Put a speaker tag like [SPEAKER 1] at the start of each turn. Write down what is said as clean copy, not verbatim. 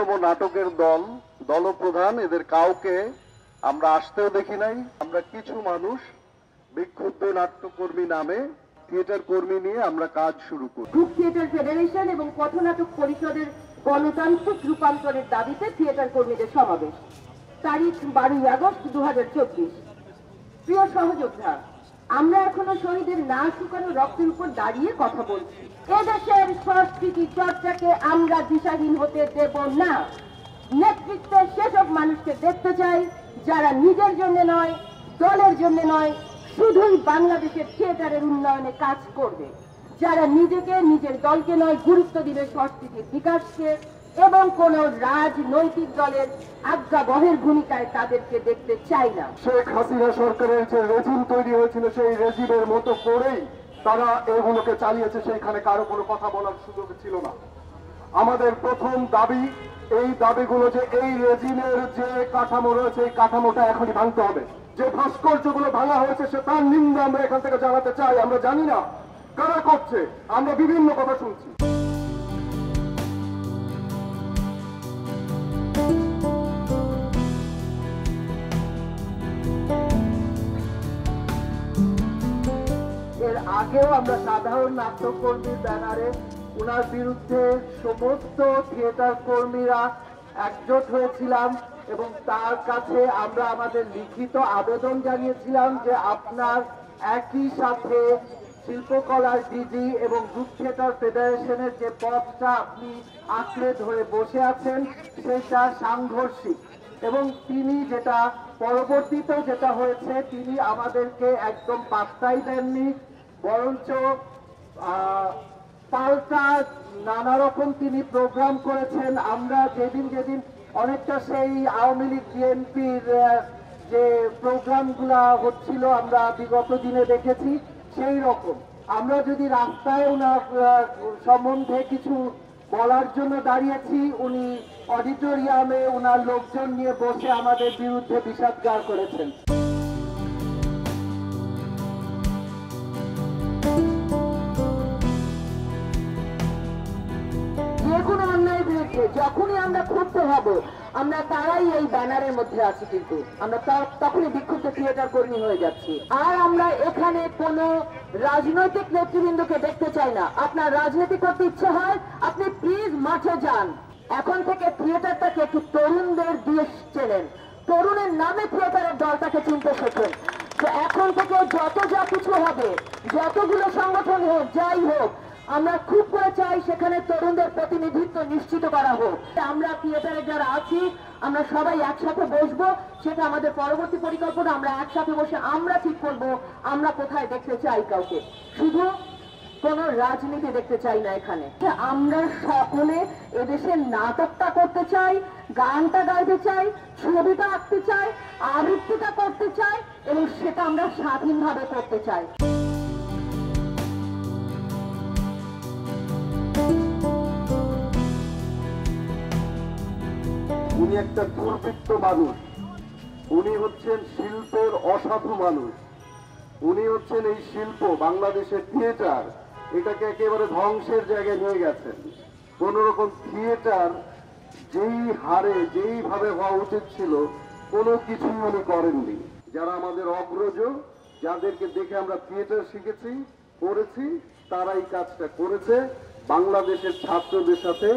[SPEAKER 1] বৃহত্তম নাটকের দল, দলপ্রধান, এদের কাউকে আমরা আসতেও দেখি নাই। আমরা কিছু মানুষ বিক্ষুব্ধ নাট্যকর্মী নামে থিয়েটার কর্মী নিয়ে আমরা কাজ শুরু করি।
[SPEAKER 2] গ্রুপ থিয়েটার ফেডারেশন এবং পথনাটক পরিষদের গণতান্ত্রিক রূপান্তরের দাবিতে থিয়েটার কর্মীদের সমাবেশ, তারিখ 12 আগস্ট 2024। প্রিয় সহযোদ্ধা, আমরা এখনো শহীদের না শুকানো রক্তের উপর দাঁড়িয়ে কথা বলছি। এদেশের সংস্কৃতি চর্চাকে আমরা দিশাহীন হতে দেব না। নেতৃত্বে সেসব মানুষকে দেখতে চাই যারা নিজের জন্য নয়, দলের জন্য নয়, শুধুই বাংলাদেশের থিয়েটারের উন্নয়নে কাজ করবে, যারা নিজেকে, নিজের দলকে নয়, গুরুত্ব দিবে সংস্কৃতির বিকাশকে, এবং কোন রাজনৈতিক দলের আজ্ঞাবহের ভূমিকায় তাদেরকে দেখতে চাই না।
[SPEAKER 1] শেখ হাসিনা সরকারের যে রেজিম তৈরি হয়েছিল, সেই রেজিমের মতো করেই তারা এগুলোকে চালিয়েছে। সেইখানে কারো কোনো কথা বলার সুযোগ ছিল না। আমাদের প্রথম দাবি, এই দাবিগুলো যে এই রেজিমের যে কাঠামো রয়েছে, এই কাঠামোটা এখনই ভাঙতে হবে। যে ভাস্কর্যগুলো ভাঙা হয়েছে সে তার নিন্দা আমরা এখান থেকে জানাতে চাই। আমরা জানি না কারা করছে, আমরা বিভিন্ন কথা শুনছি। এর আগেও আমরা সাধারণ নাট্যকর্মীর ব্যানারে ওনার বিরুদ্ধে সমস্ত থিয়েটার কর্মীরা একজোট হয়েছিলাম এবং তার কাছে আমরা আমাদের লিখিত আবেদন জানিয়েছিলাম যে আপনার একই সাথে শিল্পকলার ডিজি এবং গ্রুপ থিয়েটার ফেডারেশনের যে পথটা আপনি আঁকড়ে ধরে বসে আছেন সেটা সাংঘর্ষিক। এবং তিনি যেটা পরবর্তীতে যেটা হয়েছে, তিনি আমাদেরকে একদম পাত্তাই দেননি, বরঞ্চ পাল্টা নানা রকম তিনি প্রোগ্রাম করেছেন। আমরা যেদিন যেদিন অনেকটা সেই আওয়ামী লীগ বিএনপির যে প্রোগ্রামগুলা হচ্ছিল আমরা বিগত দিনে দেখেছি, সেই রকম আমরা যদি রাস্তায় ওনার সম্বন্ধে কিছু বলার জন্য দাঁড়িয়েছি, উনি অডিটোরিয়ামে ওনার লোকজন নিয়ে বসে আমাদের বিরুদ্ধে বিষাদগার করেছেন।
[SPEAKER 2] যে কোনো অন্যায়ের বিরুদ্ধে যখনই আমরা ক্ষুব্ধ হব, আমরা তারাই এই ব্যানারের মধ্যে আছি, কিন্তু আমরা তখনই বিক্ষুব্ধ থিয়েটার কর্মী হয়ে যাচ্ছি। আর আমরা এখানে কোনো রাজনৈতিক নেতৃবৃন্দকে দেখতে চাই না। আপনার রাজনীতি করতে ইচ্ছে হয়, আপনি প্লিজ মাঠে যান। এখন থেকে থিয়েটারটাকে একটু তরুণদের দিয়ে চেনেন, তরুণের নামে থিয়েটারের দলটাকে চিনতে শেখেন। তো এখন থেকে যত যা কিছু হবে, যতগুলো সংগঠন হোক, যাই হোক, আমরা খুব করে চাই সেখানে তরুণদের প্রতিনিধিত্ব নিশ্চিত করা হোক। আমরা থিয়েটারে যারা আছি আমরা সবাই একসাথে বসবো, সেটা আমাদের পরবর্তী পরিকল্পনা। আমরা একসাথে বসে আমরা ঠিক করবো আমরা কোথায় দেখতে চাই কাউকে, শুধু কোন রাজনীতি দেখতে চাই না এখানে। আমরা সকলে এদেশের নাটকটা করতে চাই, গানটা গাইতে চাই, ছবিটা আঁকতে চাই, আবৃত্তিটা করতে চাই, এবং সেটা আমরা স্বাধীনভাবে করতে চাই।
[SPEAKER 1] উনি একটা দুর্বৃত্ত মানুষ, উনি হচ্ছেন শিল্পের অসাধু মানুষ, উনি হচ্ছেন এই শিল্প, বাংলাদেশের থিয়েটার, এটাকে একেবারে ধ্বংসের জায়গায় নিয়ে গেছেন। কোন রকম থিয়েটার যেই হারে যেইভাবে হওয়া উচিত ছিল কোনো কিছুই উনি করেননি। যারা আমাদের অগ্রজ, যাদেরকে দেখে আমরা থিয়েটার শিখেছি, করেছি, তারাই কাজটা করেছে। বাংলাদেশের ছাত্রদের সাথে